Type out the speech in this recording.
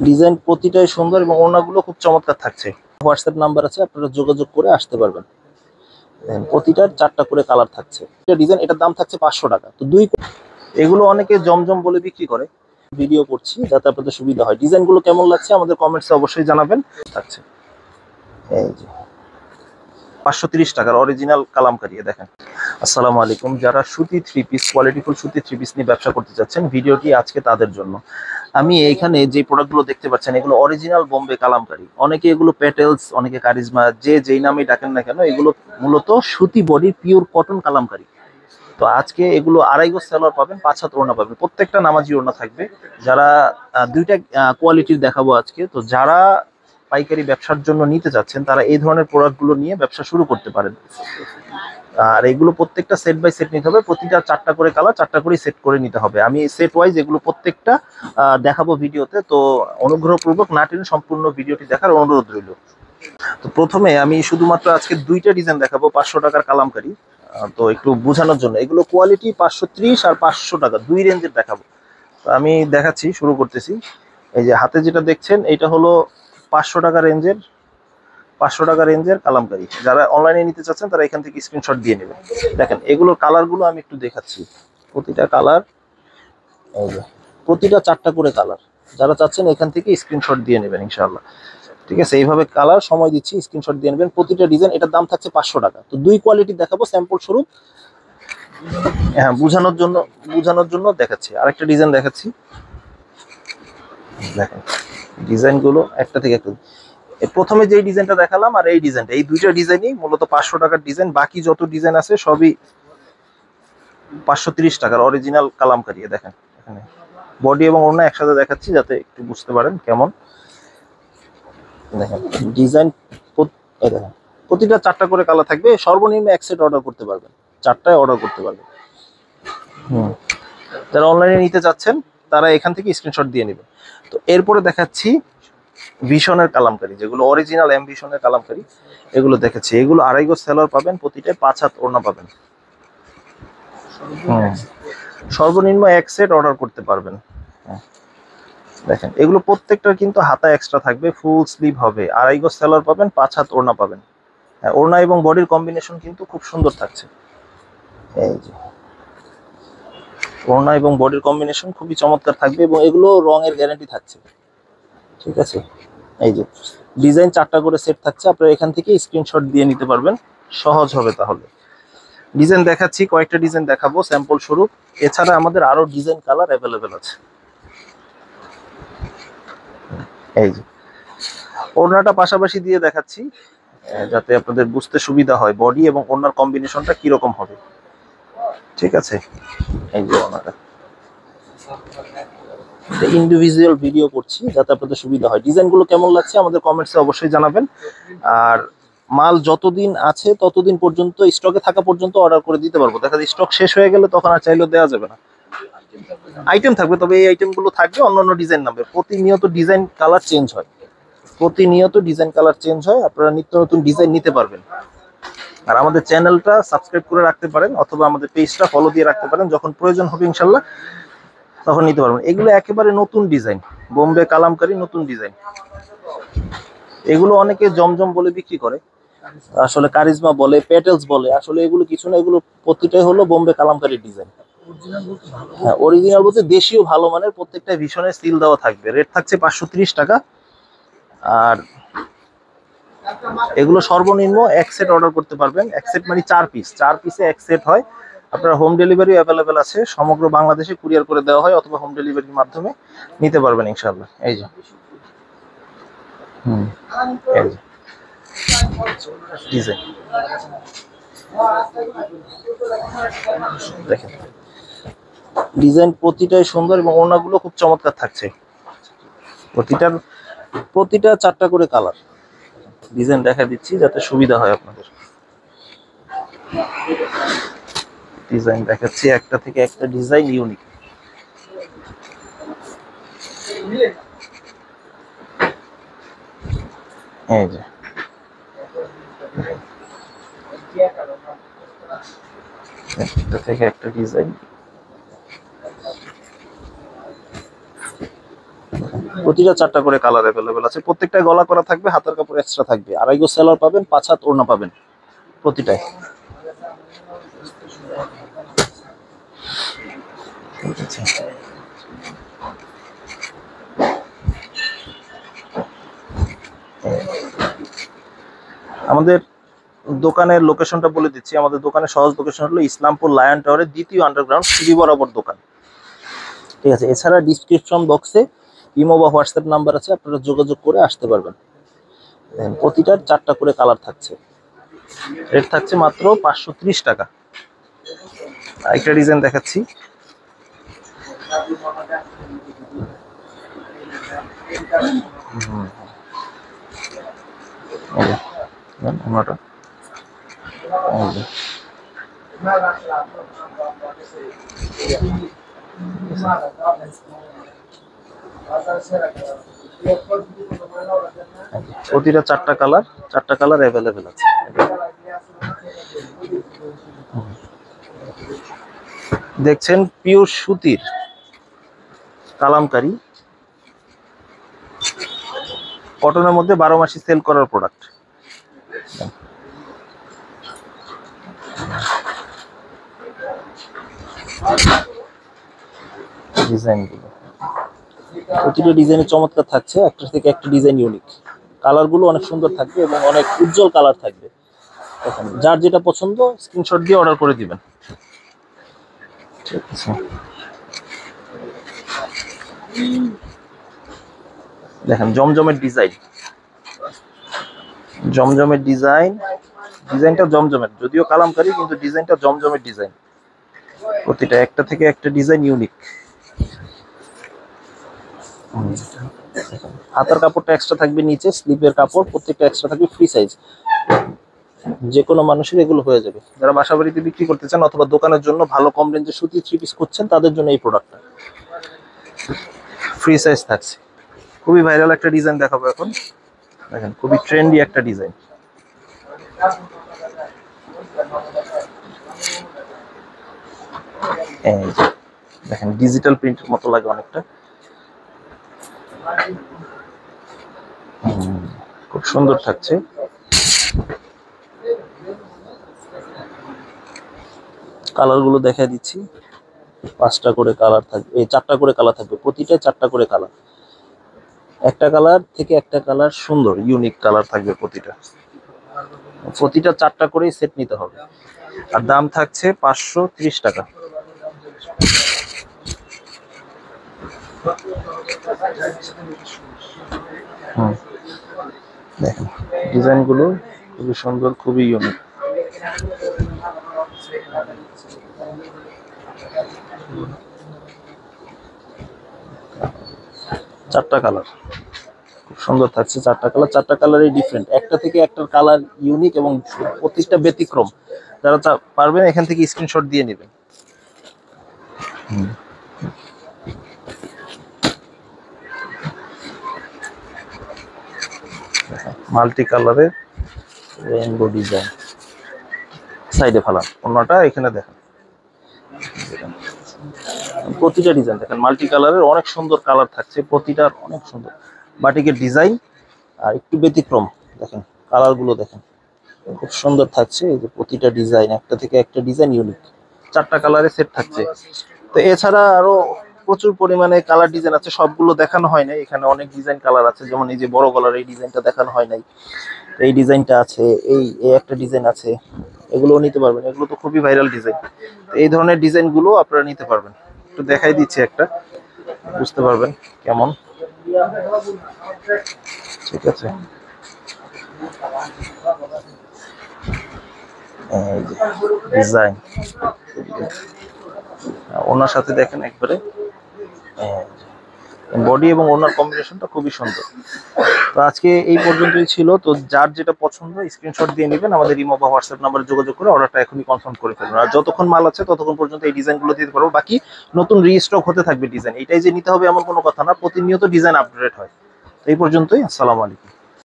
Design প্রতিটাই সুন্দর এবং ওড়নাগুলো খুব চমৎকার থাকছে। হোয়াটসঅ্যাপ নাম্বার আছে, আপনারা যোগাযোগ করে আসতে পারবেন। প্রতিটার 4টা করে কালার থাকছে। এটা ডিজাইন, এটার দাম থাকছে 500 টাকা। তো এগুলো অনেকে জমজম বলে বিক্রি করে। ভিডিও করছি যাতে আপনাদের সুবিধা হয়। ডিজাইনগুলো কেমন লাগছে আমাদের কমেন্টসে অবশ্যই জানাবেন। থাকছে এই যে 530 টাকার অরিজিনাল কালামকারী। দেখেন। আসসালামু আলাইকুম। যারা সুতি থ্রি পিস, কোয়ালিটিফুল সুতি থ্রি পিস নিয়ে ব্যবসা করতে চাচ্ছেন, ভিডিওটি আজকে তাদের জন্য। আমি এইখানে যে প্রোডাক্টগুলো দেখতে পাচ্ছেন, এগুলো অরিজিনাল বোম্বে কালামকারী। অনেকে এগুলো পেটেলস, অনেকে কারিজমা, যেই নামেই ডাকেন না কেন, এগুলো মূলত সুতি বডি পিওর কটন কালামকারী। তো আজকে এগুলো 2.5 গজ সেলর পাবেন, 5 হাত ওড়না পাবেন, প্রত্যেকটা নামাজি ওড়না থাকবে। যারা দুইটা কোয়ালিটির দেখাবো আজকে। তো যারা পাইকারি ব্যবসার জন্য নিতে চাচ্ছেন, তারা এই ধরনের প্রোডাক্টগুলো নিয়ে ব্যবসা শুরু করতে পারেন। আর এগুলো প্রত্যেকটা সেট বাই সেট নিতে হবে। প্রতিটা 4টা করে কালার, 4টা করে সেট করে নিতে হবে। আমি সেট ওয়াইজ এগুলো প্রত্যেকটা দেখাবো ভিডিওতে। তো অনুগ্রহপূর্বক না টেনে সম্পূর্ণ ভিডিওটি দেখার অনুরোধ রইল। তো প্রথমে আমি শুধুমাত্র আজকে দুইটা ডিজাইন দেখাবো 500 টাকার কালামকারী। তো একটু বোঝানোর জন্য, এগুলো কোয়ালিটি 530 আর 500 টাকা দুই রেঞ্জের দেখাবো। তো আমি দেখাচ্ছি, শুরু করতেছি। এই যে হাতে যেটা দেখছেন, এটা হলো 500 টাকা রেঞ্জের, 500 টাকা রেঞ্জের কালামকারী। যারা অনলাইনে নিতে চাচ্ছেন তারা এখান থেকে স্ক্রিনশট দিয়ে নেবেন। দেখেন এগুলোর কালারগুলো আমি একটু দেখাচ্ছি। প্রতিটা কালার, এই যে প্রতিটা 4টা করে কালার। যারা চাচ্ছেন এখান থেকে স্ক্রিনশট দিয়ে নেবেন ইনশাআল্লাহ। ঠিক আছে, এইভাবে কালার সময় দিচ্ছি, স্ক্রিনশট দিয়ে নেবেন। প্রতিটা ডিজাইন, এটার দাম থাকছে 500 টাকা। তো দুই কোয়ালিটি দেখাবো স্যাম্পল স্বরূপ। হ্যাঁ, বোঝানোর জন্য দেখাচ্ছি। আরেকটা ডিজাইন দেখাচ্ছি, দেখেন ডিজাইনগুলো একটা থেকে একটা। প্রথমে যেই ডিজাইনটা দেখালাম আর এই ডিজাইনটা, এই দুইটা ডিজাইনই মূলত 500 টাকার ডিজাইন। বাকি যত ডিজাইন আছে সবই 530 টাকার অরিজিনাল কালামকারী। দেখেন এখানে বডি এবং ওড়না একসাথে দেখাচ্ছি যাতে একটু বুঝতে পারেন কেমন। দেখেন ডিজাইন, দেখেন প্রতিটা 4টা করে কালার থাকবে। সর্বনিম্ন 1 সেট অর্ডার করতে পারবেন, 4টায় অর্ডার করতে পারবেন। যারা অনলাইনে নিতে চাচ্ছেন তারা এখান থেকে স্ক্রিনশট দিয়ে নেবেন। তো এরপরে দেখাচ্ছি ভিশনের কালামকারী, যেগুলো অরিজিনাল ভিশনের কালামকারী। এগুলো দেখাচ্ছি, এগুলো 2.5 গজ সেলর পাবেন, প্রতিটায় 5 হাত ওড়না পাবেন। সর্বনিম্ন 1 সেট অর্ডার করতে পারবেন। দেখেন এগুলো প্রত্যেকটার কিন্তু হাতা এক্সট্রা থাকবে, ফুল স্লিভ হবে, 2.5 গজ সেলর পাবেন, 5 হাত ওড়না পাবেন। ওড়না এবং বডির কম্বিনেশন কিন্তু খুব সুন্দর থাকছে। এই যে ওড়না এবং বডির কম্বিনেশন খুবই চমৎকার থাকবে এবং এগুলো রঙের গ্যারান্টি থাকছে। ঠিক আছে, এই যে ডিজাইন 4টা করে সেট থাকছে, আপনারা এখান থেকে স্ক্রিনশট দিয়ে নিতে পারবেন, সহজ হবে। তাহলে ডিজাইন দেখাচ্ছি, কয়েকটা ডিজাইন দেখাবো স্যাম্পল স্বরূপ। এছাড়া আমাদের আরো ডিজাইন কালার অ্যাভেলেবেল আছে। এই যে ওড়নাটা পাশাপাশি দিয়ে দেখাচ্ছি যাতে আপনাদের বুঝতে সুবিধা হয় বডি এবং ওড়নার কম্বিনেশনটা কিরকম হবে। ঠিক আছে, এই যে ওড়নাটা ইন্ডিভিজুয়াল ভিডিও করছি যাতে আপনাদের সুবিধা হয়। ডিজাইনগুলো কেমন লাগছে আমাদের কমেন্টসে অবশ্যই জানাবেন। আর মাল যতদিন আছে ততদিন পর্যন্ত, স্টকে থাকা পর্যন্ত অর্ডার করে দিতে পারবো। দেখা যায় স্টক শেষ হয়ে গেলে তখন আর চাইলেও দেওয়া যাবে না। আইটেম থাকবে, তবে এই আইটেমগুলো থাকবে অন্য ডিজাইন নামে। প্রতিনিয়ত ডিজাইন কালার চেঞ্জ হয়, আপনারা নিত্য নতুন ডিজাইন নিতে পারবেন। আর আমাদের চ্যানেলটা সাবস্ক্রাইব করে রাখতে পারেন অথবা আমাদের পেজটা ফলো দিয়ে রাখতে পারেন। যখন প্রয়োজন হবে ইনশাল্লাহ তখন নিতে পারবেন। এগুলো একেবারে নতুন ডিজাইন, বোম্বে কালামকারী নতুন ডিজাইন। এগুলো অনেকে জমজম বলে বিক্রি করে, আসলে কারিজমা বলে, পেটেলস বলে। আসলে এগুলো কিছু না, এগুলো প্রতিটাই হলো বোম্বে কালামকারী ডিজাইন। হ্যাঁ, অরিজিনাল বলতে দেশীয় ভালো মানের, প্রত্যেকটা ভীষণের সিল দেওয়া থাকবে। রেট থাকছে 530 টাকা। আর এগুলো সর্বনিম্ন 1 সেট অর্ডার করতে পারবেন। 1 সেট মানে 4 পিস, 4 পিসে 1 সেট হয়। আপনার হোম ডেলিভারি অ্যাভেলেবেল আছে, সমগ্র বাংলাদেশে কুরিয়ার করে দেওয়া হয় অথবা হোম ডেলিভারির মাধ্যমে নিতে পারবেন ইনশাআল্লাহ। এই যে এই যে ডিজাইন দেখেন, ডিজাইন প্রতিটাই সুন্দর এবং ওড়নাগুলো খুব চমৎকার থাকছে। প্রতিটা 4টা করে কালার। ডিজাইন দেখা দিচ্ছি যাতে সুবিধা হয় আপনাদের। ডিজাইন দেখাচ্ছি, একটা থেকে একটা ডিজাইন ইউনিক। এই যে একটা থেকে একটা ডিজাইন। প্রতিটা 4টা করে কালার অ্যাভেলেবেল আছে, প্রত্যেকটায় গলা করা থাকবে, হাতের কাপড় এক্সট্রা থাকবে, আড়াই গজ সেলার পাবেন, 5 হাত ওড়না পাবেন প্রতিটায়। আমাদের দোকানের লোকেশনটা বলে দিচ্ছি। আমাদের দোকানের সহজ লোকেশন হলো ইসলামপুর লায়ন টাওয়ারের দ্বিতীয় আন্ডারগ্রাউন্ড সিঁড়ি বরাবর দোকান, ঠিক আছে। এছাড়া ডিসক্রিপশন বক্সে ইমো বা হোয়াটসঅ্যাপ নাম্বার আছে, আপনারা যোগাযোগ করে আসতে পারবেন। প্রতিটার 4টা করে কালার থাকছে, রেট থাকছে মাত্র 530 টাকা। আরেকটা ডিজাইন দেখাচ্ছি, প্রতিটা 4টা কালার অ্যাভেলেবেল আছে। দেখছেন পিওর সুতির কালামকারী, কটনের মধ্যে 12 মাসই সেল করার প্রোডাক্ট। ডিজাইনগুলো প্রতিটা ডিজাইনে চমৎকার থাকছে, একটা থেকে একটা ডিজাইন ইউনিক, কালারগুলো অনেক সুন্দর থাকবে এবং অনেক উজ্জ্বল কালার থাকবে। দেখেন, যার যেটা পছন্দ স্ক্রিনশট দিয়ে অর্ডার করে দিবেন, ঠিক আছে। দেখেন জমজমের ডিজাইন, ডিজাইনটা জমজমের, যদিও কালামকারী কিন্তু ডিজাইনটা জমজমের ডিজাইন, প্রতিটা একটা থেকে একটা ডিজাইন ইউনিক। হাতার কাপড়টা এক্সট্রা থাকবে, নিচে স্লিপের কাপড় প্রত্যেকটা এক্সট্রা থাকবে, ফ্রি সাইজ, যে কোনো মানুষের এগুলো হয়ে যাবে। যারা বাসা বাড়িতে বিক্রি করতে চান অথবা দোকানের জন্য ভালো কম রেঞ্জের সুতি 3 পিস করছেন, তাদের জন্য এই প্রোডাক্টটা ফ্রি সাইজ থাকছে। খুবই ভাইরাল একটা ডিজাইন দেখাবো এখন, দেখেন খুবই ট্রেন্ডি একটা ডিজাইন। দেখেন ডিজিটাল প্রিন্টের মতো লাগে অনেকটা, খুব সুন্দর থাকছে। কালার গুলো দেখাই দিচ্ছি, 5টা করে কালার থাকবে, এই 4টা করে কালার থাকবে, প্রতিটায় 4টা করে কালার, একটা কালার থেকে একটা কালার সুন্দর ইউনিক কালার থাকবে প্রতিটা 4টা করেই সেট নিতে হবে। আর দাম থাকছে 530 টাকা। দেখেন ডিজাইনগুলো খুবই সুন্দর, খুবই ইউনিক। চারটা কালার খুব সুন্দর থাকছে, 4টা কালারই ডিফারেন্ট, একটা থেকে একটা কালার ইউনিক এবং প্রত্যেকটা ব্যতিক্রম। যারা পারবেন এখান থেকে স্ক্রিনশট দিয়ে নেবেন। মাল্টি কালারের রেইনবো ডিজাইন, সাইডে ফালা অন্যটা এখানে দেখেন, প্রতিটা ডিজাইন দেখেন মাল্টি কালারের, অনেক সুন্দর কালার থাকছে, প্রতিটার অনেক সুন্দর বাটিকের ডিজাইন আর একটু ব্যতিক্রম। দেখেন কালারগুলো দেখেন খুব সুন্দর থাকছে, এই যে প্রতিটা ডিজাইন একটা থেকে একটা ডিজাইন ইউনিক, 4টা কালারে সেট থাকছে। তো এছাড়া আরো প্রচুর পরিমাণে কালার ডিজাইন আছে, সবগুলো দেখানো হয় নাই, এখানে অনেক ডিজাইন কালার আছে। যেমন এই যে বড় গলার এই ডিজাইনটা দেখানো হয় নাই, এই ডিজাইনটা আছে, এই একটা ডিজাইন আছে, এগুলোও নিতে পারবেন, এগুলো তো খুবই ভাইরাল ডিজাইন। এই ধরনের ডিজাইনগুলো আপনারা নিতে পারবেন। একটু দেখাই দিচ্ছি একটা, বুঝতে পারবেন কেমন, ঠিক আছে। ডিজাইন ওনার সাথে দেখেন একবারে বডি এবং ওনার কম্বিনেশনটা খুবই সুন্দর। তো আজকে এই পর্যন্তই ছিল। তো যার যেটা পছন্দ স্ক্রিনশট দিয়ে নেবেন, আমাদের ইমো বা হোয়াটসঅ্যাপ নাম্বারে যোগাযোগ করে অর্ডারটা এখনই কনফার্ম করে ফেলবেন। আর যতক্ষণ মাল আছে ততক্ষণ পর্যন্ত এই ডিজাইনগুলো দিতে পারবো, বাকি নতুন রিস্টক হতে থাকবে ডিজাইন। এটাই যে নিতে হবে এমন কোনো কথা না, প্রতিনিয়ত ডিজাইন আপডেট হয়। তো এই পর্যন্তই, আসসালামু আলাইকুম।